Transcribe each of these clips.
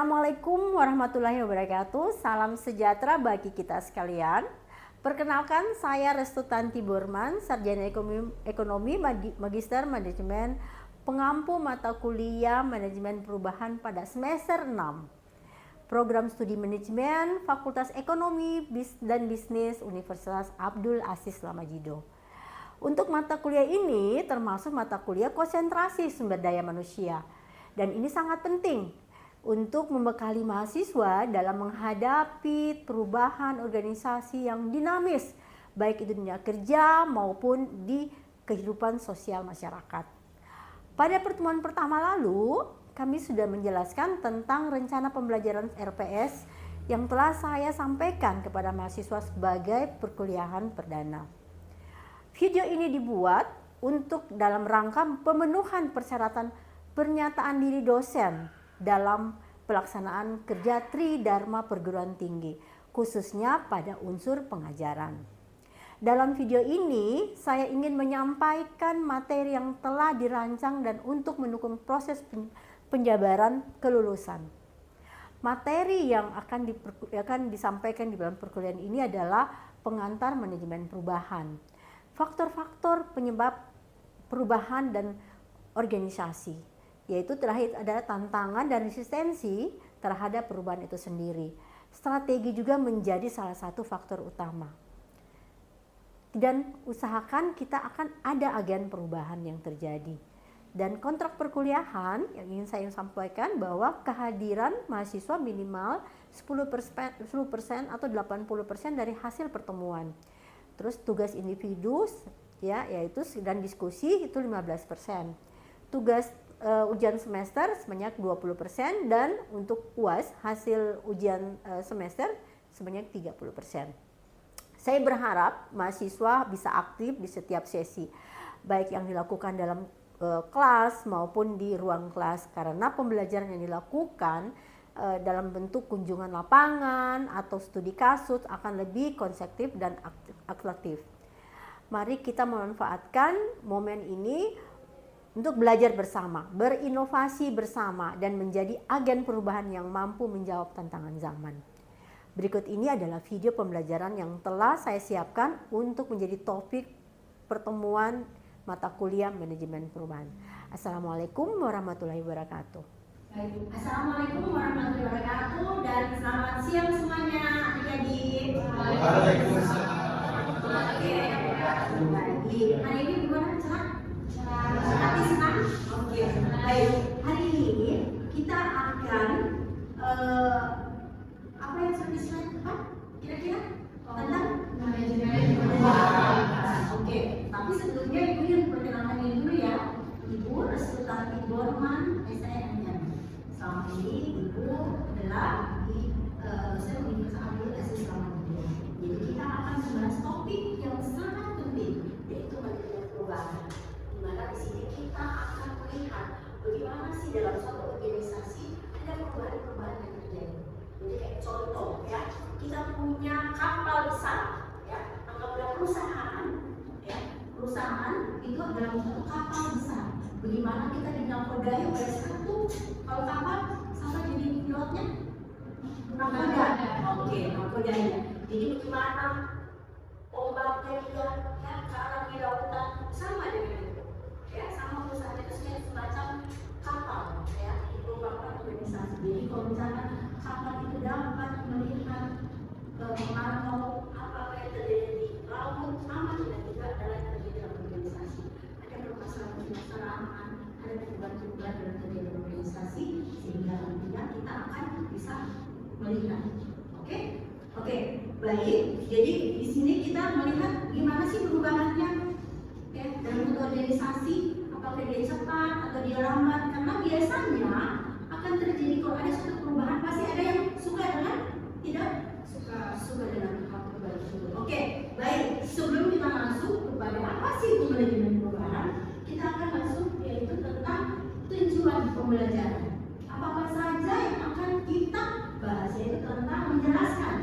Assalamualaikum warahmatullahi wabarakatuh. Salam sejahtera bagi kita sekalian. Perkenalkan, saya Restutanti Burman, Sarjana Ekonomi Magister Manajemen, pengampu mata kuliah Manajemen Perubahan pada semester 6. Program Studi Manajemen Fakultas Ekonomi dan Bisnis Universitas Abdul Aziz Lamajido. Untuk mata kuliah ini termasuk mata kuliah konsentrasi sumber daya manusia. Dan ini sangat penting untuk membekali mahasiswa dalam menghadapi perubahan organisasi yang dinamis, baik itu dunia kerja maupun di kehidupan sosial masyarakat. Pada pertemuan pertama lalu, kami sudah menjelaskan tentang rencana pembelajaran RPS yang telah saya sampaikan kepada mahasiswa sebagai perkuliahan perdana. Video ini dibuat untuk dalam rangka pemenuhan persyaratan pernyataan diri dosen dalam pelaksanaan kerja Tridharma perguruan tinggi, khususnya pada unsur pengajaran. Dalam video ini, saya ingin menyampaikan materi yang telah dirancang dan untuk mendukung proses penjabaran kelulusan. Materi yang akan disampaikan di dalam perkuliahan ini adalah pengantar manajemen perubahan, faktor-faktor penyebab perubahan dan organisasi, yaitu terakhir adalah tantangan dan resistensi terhadap perubahan itu sendiri. Strategi juga menjadi salah satu faktor utama. Dan usahakan kita akan ada agen perubahan yang terjadi. Dan kontrak perkuliahan yang ingin saya sampaikan bahwa kehadiran mahasiswa minimal 10% atau 80% dari hasil pertemuan. Terus tugas individu yaitu dan diskusi itu 15%. Tugas ujian semester sebanyak 20% dan untuk UAS hasil ujian semester sebanyak 30%. Saya berharap mahasiswa bisa aktif di setiap sesi, baik yang dilakukan dalam kelas maupun di ruang kelas, karena pembelajaran yang dilakukan dalam bentuk kunjungan lapangan atau studi kasus akan lebih konseptif dan aktif. Mari kita memanfaatkan momen ini untuk belajar bersama, berinovasi bersama, dan menjadi agen perubahan yang mampu menjawab tantangan zaman. Berikut ini adalah video pembelajaran yang telah saya siapkan untuk menjadi topik pertemuan mata kuliah manajemen perubahan. Assalamualaikum warahmatullahi wabarakatuh. Assalamualaikum warahmatullahi wabarakatuh dan selamat siang semuanya adik-adik. Waalaikumsalam. Oke, hari ini gimana cerah? Hati senang? Oke, baik. Hari ini kita akan apa yang sudah di-slide? Kira-kira tentang manajemen perubahan. Oke, tapi sebelumnya Ibu yang perkenalkan diri dulu ya. Ibu Restutanti Burman, SNM. Selama ini Ibu adalah di dosen Universitas Abdul Aziz Lamajido. Jadi kita akan membahas topik yang sangat penting, yaitu manajemen perubahan. Dimana di sini kita akan melihat bagaimana sih dalam suatu organisasi ada perubahan-perubahan yang terjadi. Jadi kayak contoh ya, kita punya kapal besar ya, anggaplah perusahaan ya, perusahaan itu adalah suatu kapal besar. Bagaimana kita dinakodai oleh satu, kalau kapal sama jadi pilotnya nakoda. Oke, nakodanya. Jadi bagaimana ombaknya dia ya, ke arah di lautan sama dengan itu. Ya, sama perusahaan itu semacam kapal ya, itu merupakan organisasi. Jadi kalau misalnya kapal itu dapat melihat memantau apa yang terjadi di laut, sama dengan juga adalah yang terjadi dalam organisasi. Ada permasalahan-permasalahan, ada perubahan-perubahan dalam terjadi organisasi, sehingga nantinya kita akan bisa melihat. Oke, baik. Jadi di sini kita melihat gimana sih perubahannya. Dalam bentuk organisasi, apakah dia cepat atau dia lambat, karena biasanya akan terjadi kalau ada suatu perubahan pasti ada yang suka dengan tidak suka dengan hal perubahan tersebut. Oke, baik. Sebelum kita masuk kepada apa sih itu manajemen perubahan, kita akan masuk yaitu tentang tujuan pembelajaran. Apa saja yang akan kita bahas, yaitu tentang menjelaskan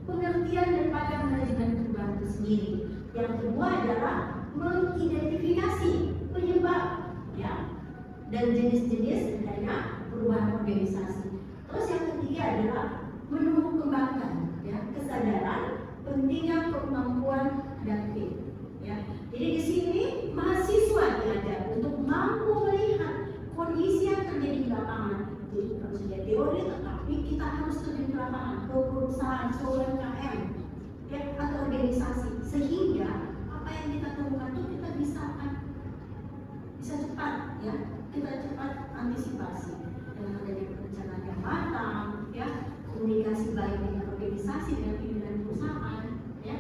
pengertian daripada manajemen perubahan itu sendiri. Yang kedua adalah mengidentifikasi penyebab ya dan jenis-jenis adanya perubahan organisasi. Terus yang ketiga adalah menumbuh kembangkan ya kesadaran pentingnya kemampuan adaptif. Ya. Jadi di sini mahasiswa diajar untuk mampu melihat kondisi yang terjadi di lapangan. Jadi bukan saja teori, tetapi kita harus terjun ke lapangan, ke perusahaan, ke UMKM, ya, atau organisasi, sehingga apa yang kita temukan itu kita bisa cepat, ya, kita cepat antisipasi dengan adanya perencanaan yang matang, ya, komunikasi baik dengan organisasi dengan pimpinan perusahaan, ya,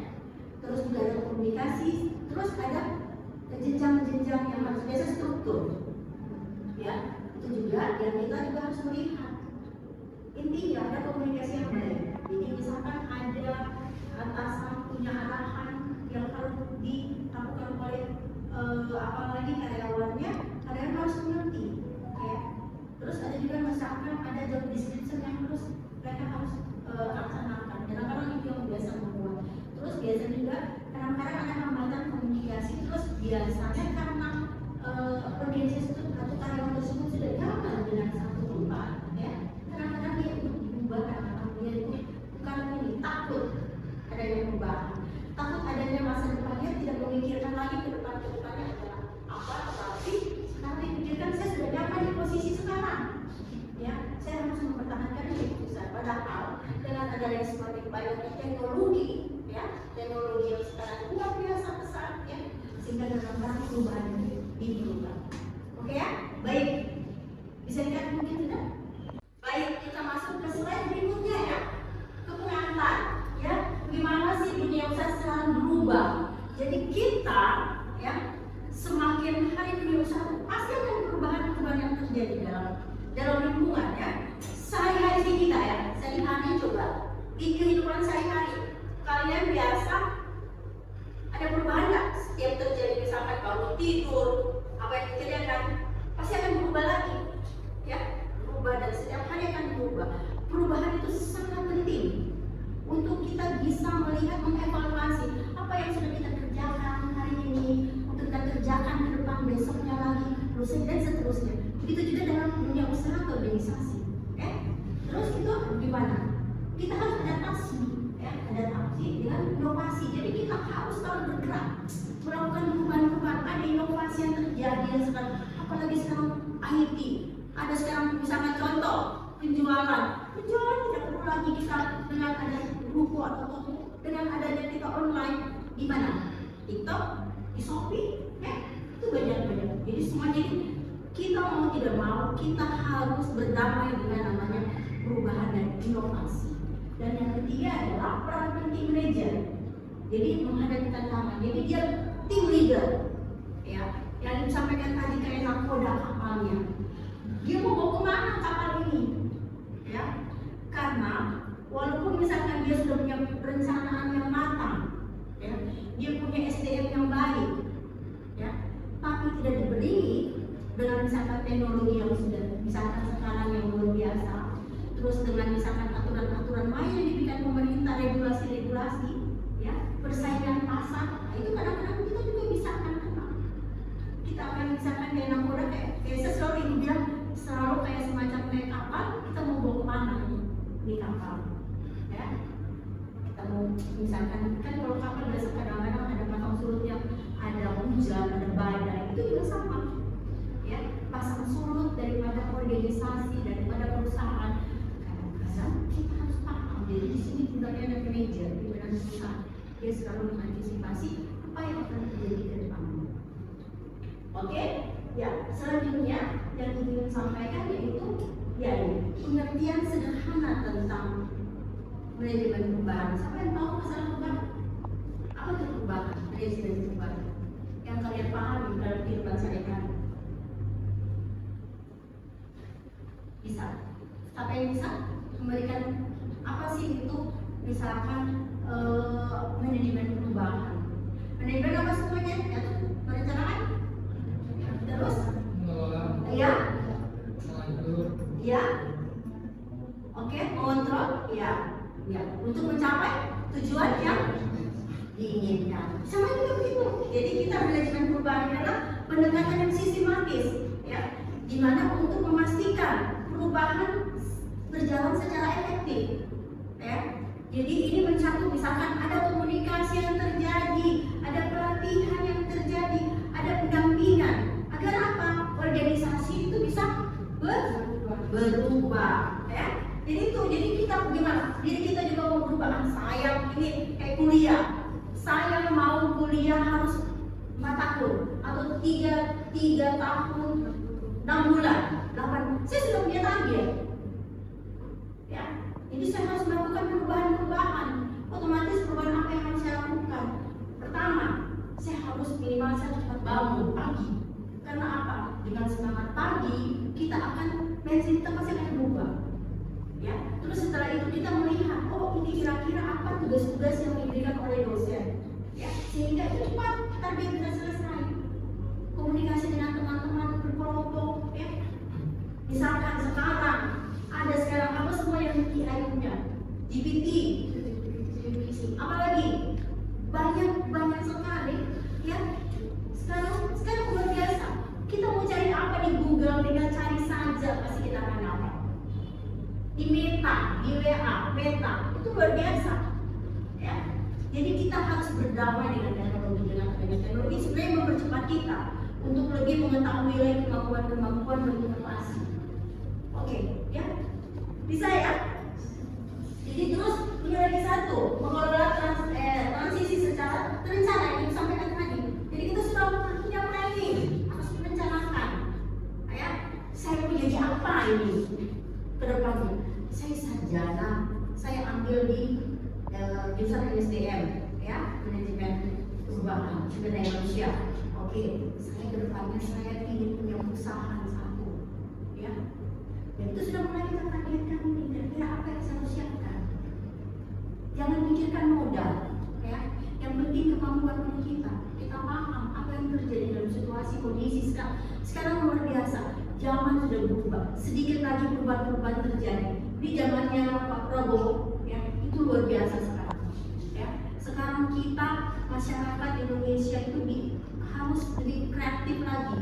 terus juga ada komunikasi, terus ada jenjang-jenjang yang harus biasa struktur, ya, itu juga yang kita juga harus melihat intinya ada komunikasi yang baik. Jadi misalkan ada atasan punya arahan yang harus dilakukan oleh apalagi karyawan harus mengerti, ya. Terus ada juga misalkan ada job description yang mereka harus laksanakan. Kadang-kadang itu yang biasa membuat. Terus biasa juga kadang-kadang ada hambatan komunikasi. Terus biasanya karena organisasi atau karyawan tersebut sudah nyaman dengan satu tempat, ya. Kadang-kadang dia untuk diubah karena dia itu bukan ini takut adanya perubahan, takut adanya masa depannya, tidak memikirkan lagi ke depannya adalah apa, tetapi sekarang dipikirkan saya sudah nyaman di posisi sekarang, ya, saya harus mempertahankan hidup saya. Padahal dengan adanya seperti teknologi, ya, teknologi yang sekarang luar biasa besar, ya, sehingga dalam perubahan ini diubah. Oke ya, baik, bisa dilihat mungkin tidak? Baik, kita masuk ke slide berikutnya ya, ke pengantar, ya, bagaimana sih dunia usaha sekarang berubah. Jadi kita, ya, semakin hari dunia usaha pasti akan perubahan yang terjadi dalam lingkungan, ya. Sehari-hari kita, ya, sehari-hari coba di kehidupan sehari-hari kalian biasa ada perubahan nggak? Setiap terjadi misalkan bangun tidur, apa yang dikerjakan pasti akan berubah lagi, ya, berubah dan setiap hari akan berubah. Perubahan itu sangat penting untuk kita bisa melihat, mengevaluasi apa yang sudah kita kerjakan hari ini, untuk kita kerjakan ke depan besoknya lagi, lusa dan seterusnya. Begitu juga dalam dunia usaha atau organisasi, ya. Terus itu gimana? Kita harus adaptasi, ya, adaptasi dengan inovasi. Jadi kita harus selalu bergerak, melakukan perubahan-perubahan. Ada inovasi yang terjadi yang sekarang, apalagi sekarang IT. Ada sekarang misalnya contoh penjualan tidak perlu lagi kita dengan ada buku atau toko, dengan adanya kita online di mana? TikTok, di Shopee, ya, itu banyak. Jadi semuanya ini kita mau tidak mau kita harus berdamai dengan namanya perubahan dan inovasi. Dan yang ketiga adalah peran penting manajer. Jadi menghadapi tantangan. Jadi dia team leader, ya, yang disampaikan tadi kayak nakoda kapalnya. Dia mau bawa kemana kapal ini, ya? Karena walaupun misalkan dia sudah punya perencanaan yang matang, ya, dia punya SDM yang baik, ya, tapi tidak diberi dengan misalkan teknologi yang sudah misalkan sekarang yang luar biasa, terus dengan misalkan aturan-aturan main yang diberikan pemerintah, regulasi-regulasi, ya, persaingan pasar, nah itu kadang-kadang kita juga bisa akan kena. Kita akan misalkan kayak nakoda kayak saya selalu ibu bilang, selalu kayak semacam naik kapal, kita mau bawa kemana di kapal, ya. Kita mau misalkan kan kalau kapal biasa kadang-kadang ada pasang surut yang ada hujan, ada badai, itu juga sama, ya, pasang surut daripada organisasi, daripada perusahaan. Kadang-kadang kita harus paham. Jadi di sini juga ada manajer di bidang usaha, dia selalu mengantisipasi apa yang akan terjadi ke depan. Oke, ya, selanjutnya yang ingin sampaikan yaitu ya ini pengertian sederhana tentang manajemen perubahan. Siapa yang tahu masalah perubahan? Apa itu perubahan? Manajemen perubahan yang kalian pahami dalam kehidupan sehari-hari. Bisa? Siapa yang bisa memberikan apa sih itu misalkan manajemen perubahan? Manajemen apa semuanya? Yaitu perencanaan. Terus? Ya? Ya? Oke, mengontrol? Ya. Ya. Untuk mencapai tujuan yang diinginkan. Sama juga begitu. Jadi kita manajemen perubahan adalah pendekatan yang sistematis, ya, di mana untuk memastikan perubahan berjalan secara efektif, ya. Jadi ini mencakup misalkan ada komunikasi yang terjadi, ada pelatihan yang terjadi, ada pendampingan agar apa? Organisasi itu bisa berubah, ya. Jadi kita gimana? Jadi kita juga mau berubah. Saya ini kayak kuliah, saya mau kuliah harus 4 tahun atau 3 tahun 6 bulan 8. Saya sudah punya target, ya. Jadi saya harus melakukan perubahan. Otomatis perubahan apa yang harus saya lakukan? Pertama, saya harus minimal saya cepat bangun pagi. Karena apa? Dengan semangat pagi kita akan mindset kita pasti akan berubah, ya. Terus setelah itu kita melihat, oh ini kira-kira apa tugas-tugas yang diberikan oleh dosen, ya, sehingga itu cepat target kita selesai. Komunikasi dengan teman-teman berkelompok, ya. Misalkan sekarang ada apa semua yang AI punya, GPT, apalagi banyak sekali, ya. Sekarang luar biasa. Kita mau cari apa di Google, tinggal cari saja pasti kita akan dapat. Di Meta, di WA, Meta itu luar biasa, ya. Jadi kita harus berdamai dengan teknologi sebenarnya mempercepat kita untuk lebih mengetahui lagi kemampuan berinovasi. Oke, ya, bisa ya. Jadi terus punya lagi satu, mengelola transisi secara terencana yang disampaikan tadi. Jadi kita sudah punya planning, harus merencanakan. Ya, saya mau jadi apa ini ke depannya? Saya sarjana, saya ambil di jurusan SDM, ya, manajemen perubahan sumber daya manusia. Oke, saya ke depannya saya ingin punya perusahaan satu, ya. Dan itu sudah mulai kita targetkan ini. Kira-kira apa yang saya harus siapkan? Jangan pikirkan modal, ya. Yang penting kemampuan kita. Kita paham apa yang terjadi dalam situasi kondisi sekarang luar biasa. Zaman sudah berubah. Sedikit lagi perubahan terjadi. Di zamannya Pak Prabowo, ya, itu luar biasa sekarang. Ya. Sekarang kita masyarakat Indonesia itu harus lebih kreatif lagi.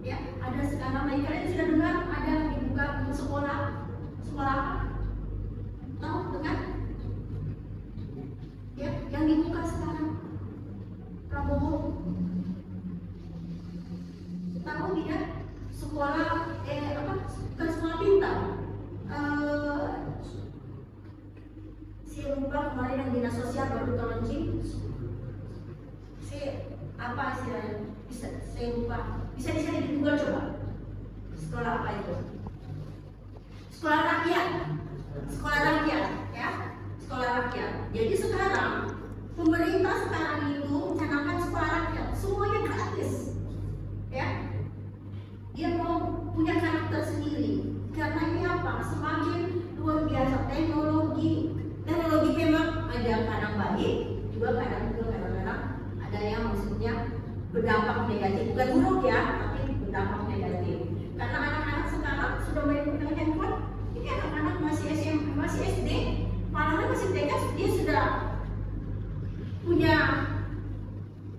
Ya, ada sekarang lagi kalian sudah dengar ada dibuka sekolah apa? Tahu dengar? Ya, yang dibuka sekarang Prabowo. Tahu tidak? Sekolah bukan sekolah pintar. Saya lupa kemarin yang dinas sosial baru launching. Apa istilahnya? Saya lupa. Bisa di Google coba. Sekolah apa itu? Sekolah rakyat, ya, sekolah rakyat. Jadi sekarang pemerintah itu mencanangkan sekolah rakyat, semuanya gratis, ya. Dia mau punya karakter sendiri. Karena ini apa? Semakin luar biasa teknologi memang ada kadang baik, juga kadang-kadang ada yang maksudnya berdampak negatif, bukan buruk ya, tapi berdampak negatif. Karena anak-anak sekarang sudah main handphone, ini anak-anak masih SMP, masih SD, malahan masih TK, dia sudah punya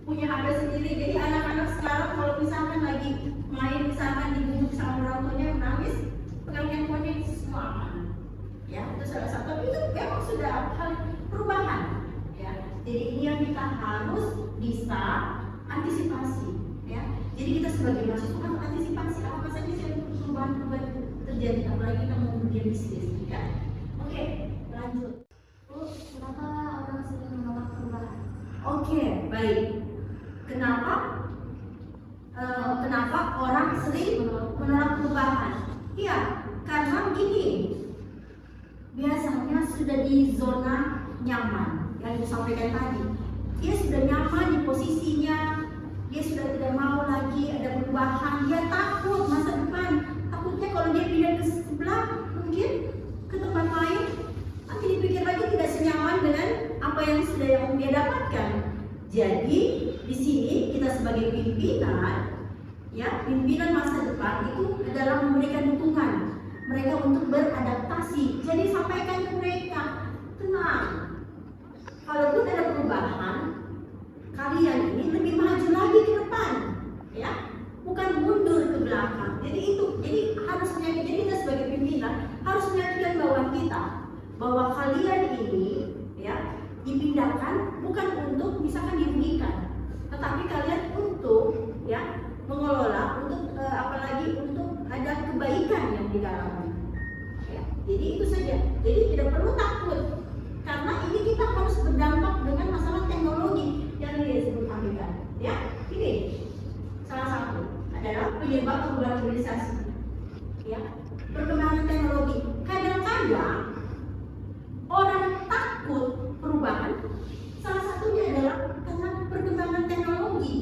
HP sendiri. Jadi anak-anak sekarang kalau misalkan lagi main, misalkan dibujuk sama orang tuanya menangis, pegang handphonenya semua aman. Ya, itu salah satu, itu memang sudah hal perubahan. Ya, jadi ini yang kita harus bisa antisipasi, ya. Jadi kita sebagai mahasiswa harus antisipasi apa saja sih perubahan terjadi, apalagi kita mau berdiam bisnis, ya. Oke, lanjut. Kenapa orang sering menolak perubahan? Oke, baik. Kenapa orang sering menolak perubahan? Iya, karena begini. Biasanya sudah di zona nyaman yang disampaikan tadi. Dia sudah nyaman di posisinya, dia sudah tidak mau lagi ada perubahan, dia takut masa depan. Takutnya kalau dia pindah ke sebelah, mungkin ke tempat lain, nanti dipikir lagi tidak senyaman dengan apa yang sudah dia dapatkan. Jadi di sini kita sebagai pimpinan, ya, pimpinan masa depan itu adalah memberikan dukungan mereka untuk beradaptasi. Jadi sampaikan ke mereka, tenang, kalaupun ada perubahan, kalian ini lebih maju lagi ke depan, ya, bukan mundur ke belakang. Jadi harus meyakinkan, jadi kita sebagai pimpinan harus meyakinkan bahwa bahwa kalian ini ya dipindahkan bukan untuk misalkan dirugikan, tetapi kalian untuk ya mengelola untuk apalagi untuk ada kebaikan yang di dalamnya. Ya, jadi itu saja. Jadi tidak perlu takut karena ini kita harus berdampak dengan masalah teknologi yang disebut hakikat. Ya, ini salah satu adalah penyebab perubahan organisasi. Ya, perkembangan teknologi. Kadang-kadang orang takut perubahan. Salah satunya adalah karena perkembangan teknologi.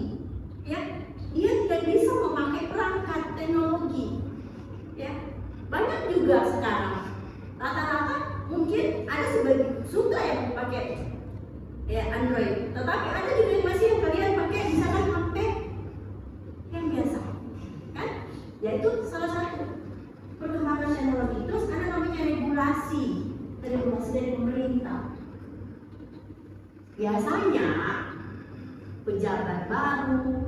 Ya, dia tidak bisa memakai perangkat teknologi. Ya, banyak juga sekarang. Rata-rata mungkin ada sebagian suka yang pakai ya Android, tetapi ada juga yang masih yang kalian pakai misalkan HP yang biasa, kan? Yaitu salah satu perkembangan teknologi. Terus ada namanya regulasi dari pemerintah. Biasanya pejabat baru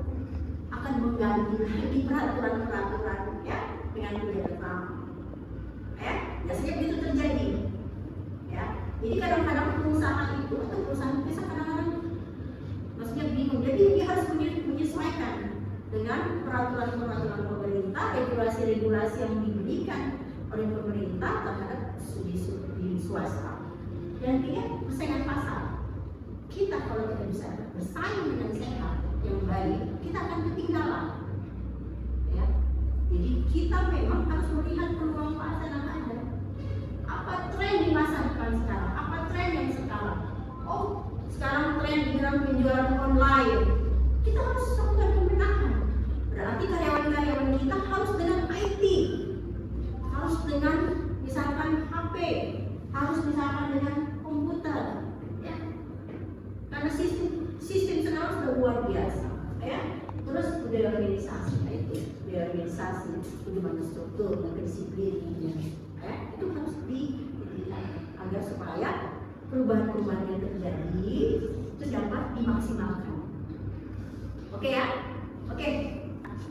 akan mengganti lagi peraturan-peraturan ya dengan pejabat lama. Biasanya begitu terjadi. Ya, jadi kadang-kadang pengusaha itu atau perusahaan bisa kadang-kadang maksudnya bingung. Jadi dia harus menyesuaikan dengan peraturan-peraturan pemerintah, regulasi-regulasi yang diberikan oleh pemerintah terhadap studi swasta. Dan dia persaingan pasar. Kita kalau tidak bisa bersaing dengan sehat yang baik, kita akan ketinggalan. Ya, jadi kita memang harus melihat peluang pasar yang ada. Apa tren di masa depan sekarang? Apa tren yang sekarang? Oh, sekarang tren di dalam penjualan online. Kita harus lakukan pembenahan. Berarti karyawan-karyawan kita harus dengan IT, harus dengan misalkan HP, harus misalkan dengan komputer. Ya. Karena sistem sekarang sudah luar biasa. Ya. Terus budaya organisasi, itu budaya organisasi, bagaimana struktur dan kedisiplinannya. Itu harus dilihat agar supaya perubahan-perubahan yang terjadi itu dapat dimaksimalkan. Oke ya? Oke.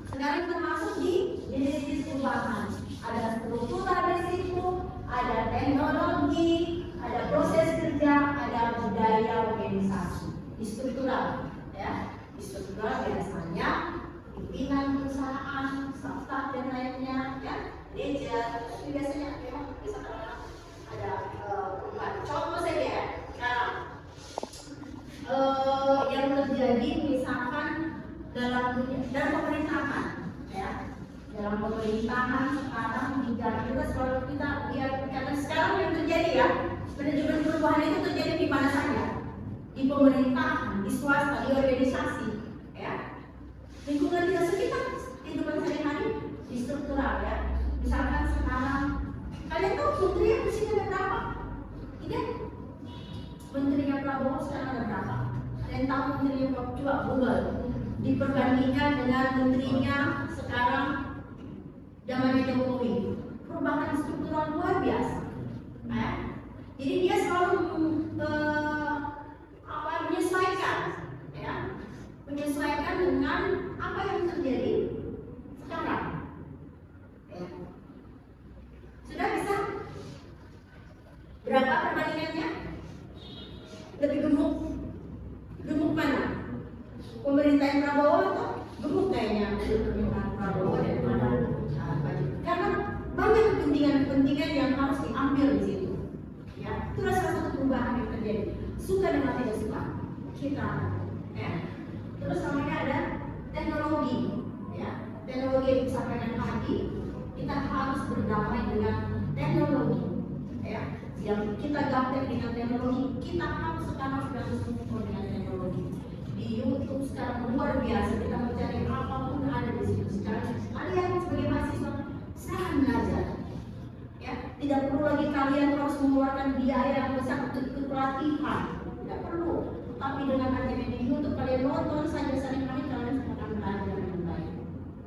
Sekarang kita masuk di jenis perubahan. Ada struktural di situ, ada teknologi, ada proses kerja, ada budaya organisasi. Di struktural, ya. Di struktural biasanya pimpinan perusahaan, staff dan lainnya, ya. Manajer, itu biasanya memang bisa ada perubahan. Contoh saja ya, sekarang yang terjadi misalkan dalam pemerintahan, ya, dalam pemerintahan sekarang kita selalu kita lihat karena sekarang yang terjadi ya manajemen perubahan itu terjadi di mana saja, di pemerintahan, di swasta, di organisasi, ya, lingkungan kita sekitar kehidupan sehari-hari di struktural ya. Misalkan sekarang kalian tahu menteri yang di sini ada berapa? Tidak? Menterinya Prabowo sekarang ada berapa? Kalian tahu menterinya coba Google diperbandingkan dengan menterinya sekarang zamannya Jokowi, perubahan struktural luar biasa. Jadi dia selalu menyesuaikan, ya, menyesuaikan dengan apa yang terjadi sekarang. Ya. Sudah bisa? Berapa perbandingannya? Lebih gemuk? Gemuk mana? Pemerintahan Prabowo atau gemuk kayaknya pemerintahan Prabowo dari mana? Karena banyak kepentingan yang harus diambil di situ. Ya, itulah salah satu perubahan yang terjadi. Suka dan tidak suka kita. Ya. Terus namanya ada teknologi. Ya, teknologi yang disampaikan tadi, kita harus berdamai dengan teknologi. Ya, yang kita gaptek dengan teknologi, kita harus sekarang sudah support dengan teknologi. Di YouTube sekarang luar biasa, kita mencari apapun ada di situ sekarang. Kalian sebagai mahasiswa sangat belajar, ya, tidak perlu lagi kalian harus mengeluarkan biaya yang besar untuk ikut pelatihan, tidak perlu. Tapi dengan adanya di YouTube kalian nonton saja sering-kali kalian akan belajar dengan baik.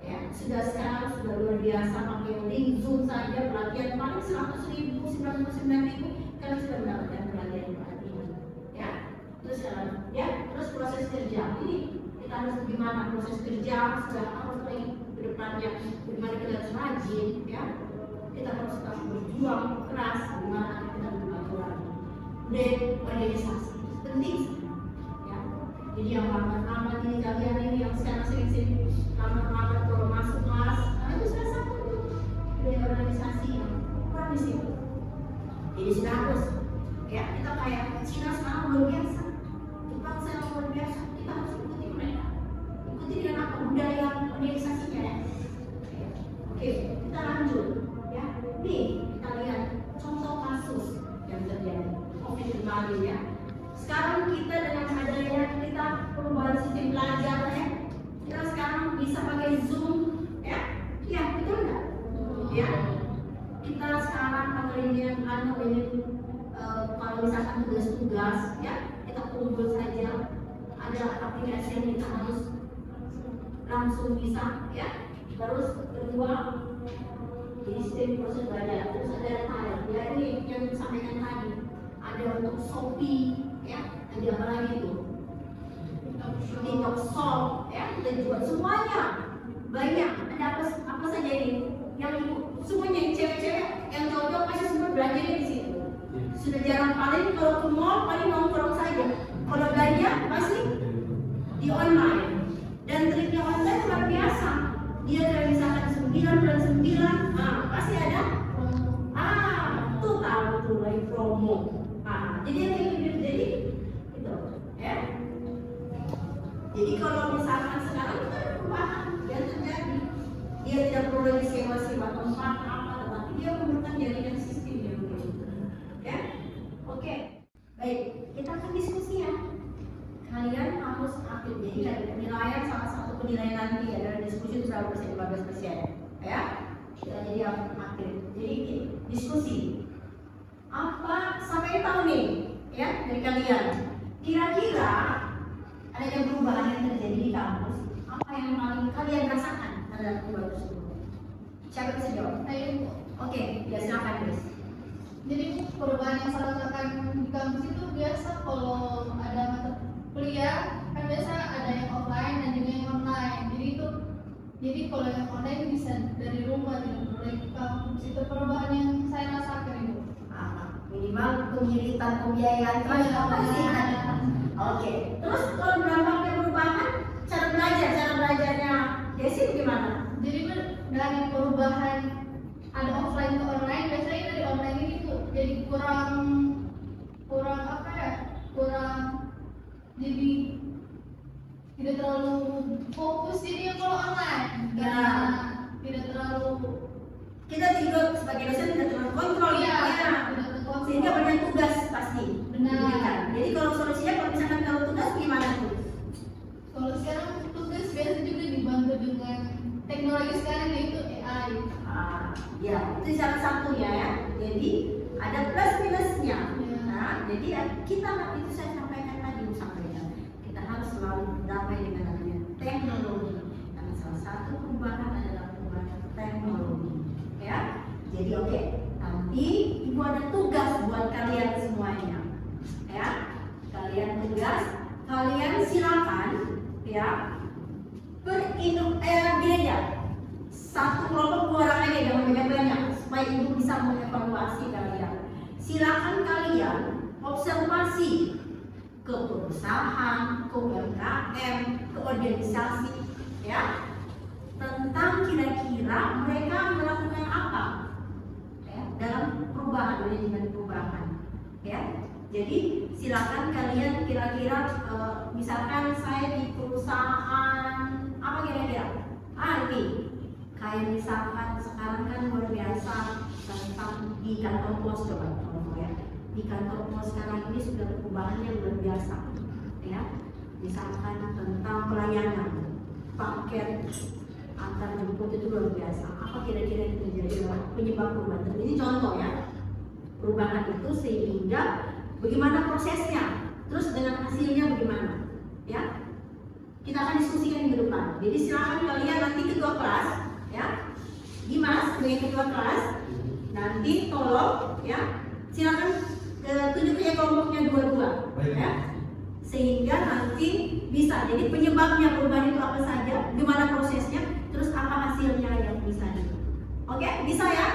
Ya, sudah sekarang sudah luar biasa pakai link Zoom saja pelatihan paling 100.000, 99.000 kalian sudah mendapatkan pelatihan. Ya, terus ya, terus proses kerja ini kita harus bagaimana proses kerja sudah harus lagi ke depannya, bagaimana kita harus rajin, ya, kita harus tetap berjuang keras, bagaimana kita satu lagi. Budaya organisasi itu penting ya. Jadi yang lambat-lambat ini kalian ini yang sekarang sering-sering lambat-lambat kalau masuk kelas, nah itu salah satu budaya organisasi yang kurang di situ. Jadi sudah harus ya, kita kayak Cina sekarang luar biasa, Jepang sekarang luar biasa, kita harus ikuti mereka, ikuti dengan apa budaya organisasinya ya. Oke, kita lanjut ya. Nih kita lihat contoh kasus yang terjadi COVID kemarin ya. Sekarang kita dengan adanya kita perubahan sistem belajar ya, kita sekarang bisa pakai Zoom ya, ya betul nggak? Ya, kita sekarang pakai ini kalau misalkan tugas-tugas ya, kita kumpul saja, ada aplikasi yang kita harus langsung bisa ya. Terus kedua, jadi sistem proses belajar, terus ada file ya, ini yang disampaikan tadi, ada untuk Shopee ya, ada apa lagi itu, TikTok Shop ya, kita jual semuanya banyak, ada apa saja ini yang semuanya cewek-cewek yang cowok pasti semua belajarnya di situ. Sudah jarang, paling kalau ke mall paling nongkrong saja, kalau belanja pasti di online. Dan triknya online luar biasa, dia kalau misalkan 9 bulan 9, nah pasti ada tuh tahu tuh lagi promo. Jadi yang kayak gitu, jadi itu ya. Jadi kalau misalkan sekarang itu ada perubahan yang terjadi, dia tidak perlu lagi sewa tempat apa, tetapi dia memerlukan jaringan sistem yang begitu ya. Oke, baik, kita akan diskusi ya. Kalian harus aktif, jadi penilaian salah satu penilaian nanti adalah diskusi berapa persen, 15% ya. Kita jadi aktif, jadi diskusi apa sampai tahu nih ya dari kalian, kira-kira adanya perubahan yang terjadi di kampus, apa yang paling kalian rasakan terhadap perubahan tersebut? Siapa bisa jawab? Ayo. Oke, ya silakan guys. Jadi perubahan yang saya rasakan di kampus itu biasa kalau ada mata kuliah kan biasa ada yang offline dan juga yang online. Jadi kalau yang online bisa dari rumah, tidak perlu lagi ke kampus. Itu perubahan yang saya rasakan itu. Minimal pengiritan pembiayaan pasti ada. Oke. Terus kalau dampaknya perubahan cara belajarnya Desi bagaimana? Jadi dari perubahan ada offline ke online, biasanya dari online ini tuh jadi kurang apa ya, jadi tidak terlalu fokus. Jadi kalau online tidak terlalu, kita tidur sebagai dosen tidak terlalu kontrol iya, ya. tidak terkontrol. Sehingga banyak tugas pasti. Benar. diberikan. Jadi kalau solusinya kalau misalkan kalau tugas gimana tuh? Kalau sekarang tugas biasa juga dibantu dengan teknologi sekarang yaitu AI. Ya, itu salah satunya ya. Jadi ada plus minusnya. Ya. Nah, jadi kita itu saya sampaikan tadi sampaikan. Kita harus selalu berdamai dengan adanya teknologi. Karena salah satu perubahan adalah perubahan teknologi. Ya. Jadi oke, nanti ibu ada tugas buat kalian semuanya. Ya. Kalian tugas, kalian silakan ya gini ya, satu kelompok 2 orang aja, jangan banyak-banyak supaya ibu bisa mengevaluasi kalian. Silakan kalian observasi ke perusahaan, ke UMKM, ke organisasi ya, tentang kira-kira mereka melakukan apa ya, dalam perubahan, manajemen perubahan ya. Jadi silakan kalian kira-kira misalkan saya di perusahaan apa kira-kira? Ini kayak misalkan sekarang kan luar biasa tentang di kantor pos, coba contoh ya. Di kantor pos sekarang ini sudah perubahannya luar biasa ya. Misalkan tentang pelayanan paket antar jemput itu luar biasa. Apa kira-kira yang terjadi penyebab perubahan? Ini contoh ya. Perubahan itu sehingga bagaimana prosesnya, terus dengan hasilnya bagaimana ya. Kita akan diskusikan minggu depan. Jadi silakan kalian nanti ketua kelas ya, Dimas sebagai ketua kelas, nanti tolong ya, silakan tunjukkan kelompoknya 2-2 ya, sehingga nanti bisa jadi penyebabnya perubahan itu apa saja, gimana prosesnya, terus apa hasilnya yang bisa Oke, bisa ya?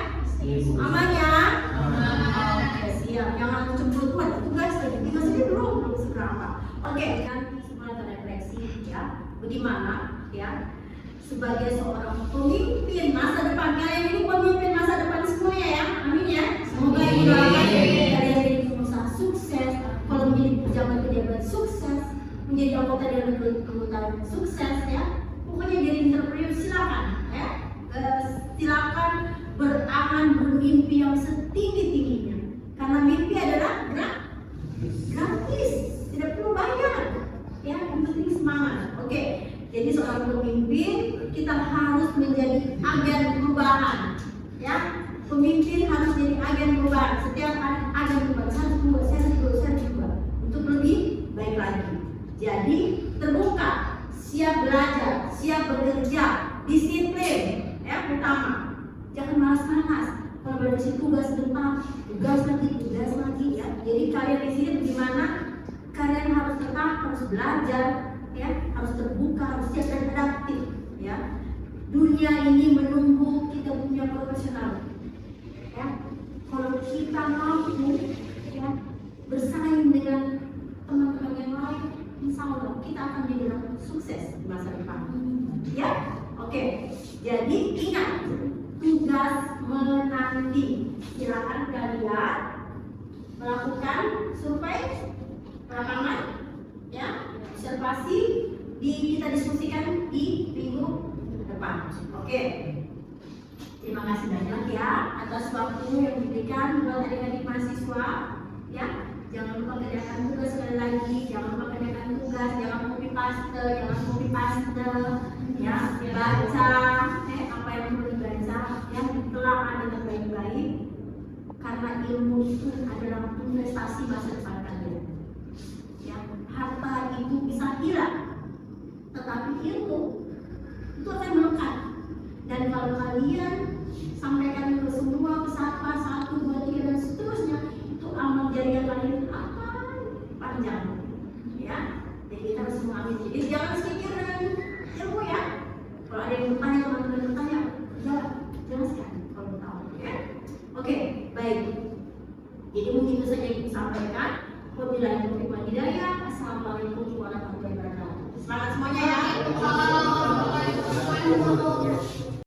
Aman ya? Oke, siap. Jangan cemburu buat tugas ini belum seberapa. Oke, kan semua terrefleksi ya. Bagaimana ya? Sebagai seorang pemimpin masa depan, kalian ini pemimpin masa depan semuanya ya, amin ya. Semoga ini kalian jadi pengusaha sukses, kalau menjadi pejabat-pejabat sukses, menjadi anggota dewan kerutan sukses ya. Pokoknya jadi entrepreneur silakan ya. Silakan berangan bermimpi yang setinggi-tingginya, karena mimpi adalah gratis, tidak perlu bayar ya, yang penting semangat. Oke, jadi seorang pemimpin kita harus menjadi agen perubahan ya. Pemimpin harus jadi agen perubahan. Setiap agen perubahan saya harus berubah untuk lebih baik lagi. Jadi terbuka, siap belajar, siap bekerja, disiplin ya utama. Jangan malas-malas. Kalau berisi tugas sebentar, tugas lagi ya. Jadi kalian di sini bagaimana? Kalian harus tetap harus belajar ya, harus terbuka, harus siap dan adaptif ya. Dunia ini menunggu kita punya profesional ya. Kalau kita mampu ya bersaing dengan teman-teman yang lain, insya Allah kita akan menjadi orang sukses di masa depan ya. Oke, jadi ingat tugas menanti. Silakan kalian melakukan survei lapangan ya, observasi kita diskusikan di minggu depan. Oke, terima kasih banyak ya atas waktu yang diberikan buat adik-adik mahasiswa ya. Jangan lupa kerjakan tugas sekali lagi, jangan lupa kerjakan tugas, jangan copy paste ya, baca apa yang perlu dibaca ya, ditelaah dengan baik-baik, karena ilmu itu adalah investasi masa depan kalian ya. Harta itu bisa hilang, tetapi ilmu itu akan melekat. Dan kalau kalian sampaikan ke semua peserta 1, 2, 3 dan seterusnya, itu amal jariah kalian akan panjang ya. Jadi kita harus memahami. Jadi jangan sedikit dengan ilmu ya. Kalau ada yang bertanya, teman-teman bertanya, jelaskan kalau tahu ya. Oke, baik. Jadi mungkin itu saja yang saya sampaikan. Wabillahi taufiq wal hidayah. Assalamualaikum warahmatullahi wabarakatuh. Semangat semuanya ya. Assalamualaikum warahmatullahi wabarakatuh.